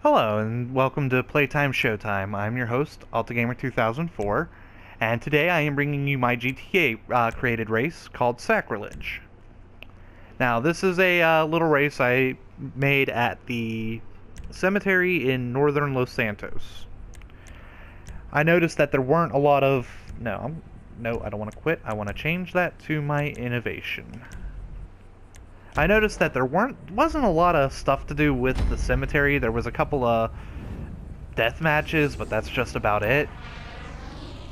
Hello and welcome to Playtime Showtime. I'm your host, AltaGamer2004, and today I am bringing you my GTA created race called Sacrilege. Now this is a little race I made at the cemetery in northern Los Santos. I noticed that there weren't a lot of... No, I don't want to quit. I want to change that to my innovation. I noticed that there wasn't a lot of stuff to do with the cemetery. There was a couple of death matches, but that's just about it.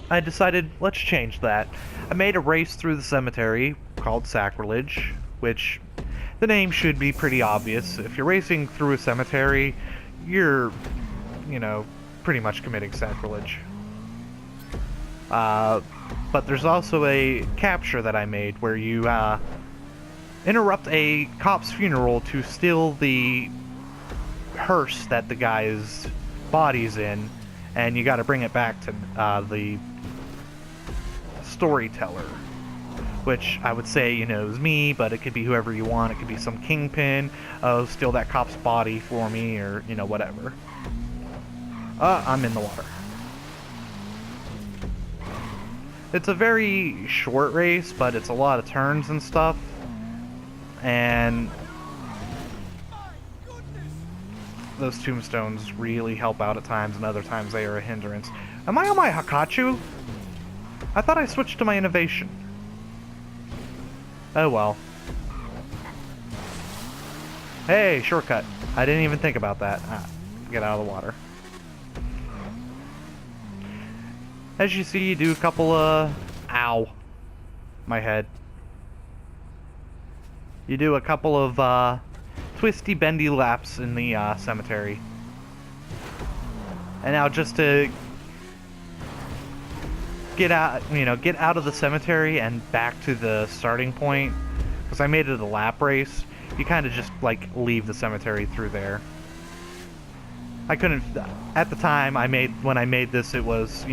I decided, let's change that. I made a race through the cemetery called Sacrilege, which the name should be pretty obvious. If you're racing through a cemetery, you're, pretty much committing sacrilege. But there's also a capture that I made where you, interrupt a cop's funeral to steal the hearse that the guy's body's in, and you gotta bring it back to the storyteller, which I would say, is me, but it could be whoever you want. It could be some kingpin. Oh, steal that cop's body for me, or, whatever. I'm in the water. It's a very short race, but it's a lot of turns and stuff. And those tombstones really help out at times, and other times they are a hindrance. Am I on my Hakachu? I thought I switched to my innovation. Oh well. Hey, shortcut. I didn't even think about that. Get out of the water. As you see, you do a couple of... Ow. My head. You do a couple of twisty, bendy laps in the cemetery. And now just to get out, get out of the cemetery and back to the starting point, because I made it a lap race, you kind of just, leave the cemetery through there. I couldn't... At the time, when I made this, it was,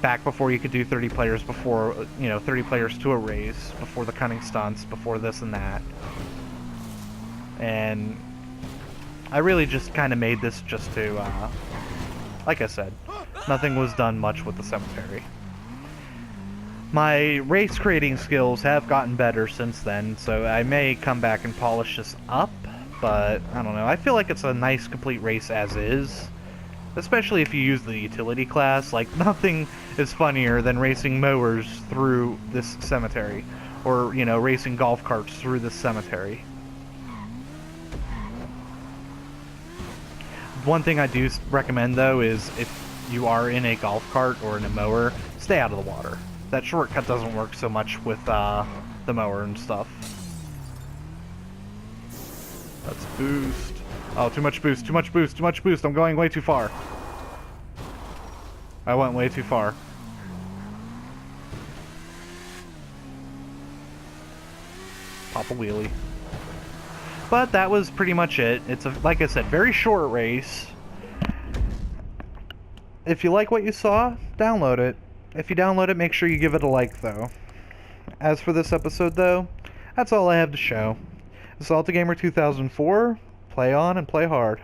back before you could do 30 players, before, 30 players to a race, before the cunning stunts, before this and that. And I really just kind of made this just to, like I said, nothing was done much with the cemetery. My race creating skills have gotten better since then, so I may come back and polish this up, but I don't know. I feel like it's a nice complete race as is. Especially if you use the utility class. Nothing is funnier than racing mowers through this cemetery. Or, racing golf carts through this cemetery. One thing I do recommend, though, is if you are in a golf cart or in a mower, stay out of the water. That shortcut doesn't work so much with the mower and stuff. Let's boost. Oh, too much boost, too much boost, too much boost. I'm going way too far. I went way too far. Pop a wheelie. But that was pretty much it. It's, like I said, very short race. If you like what you saw, download it. If you download it, make sure you give it a like, though. As for this episode, though, that's all I have to show. This is AltaGamer2004. Play on and play hard.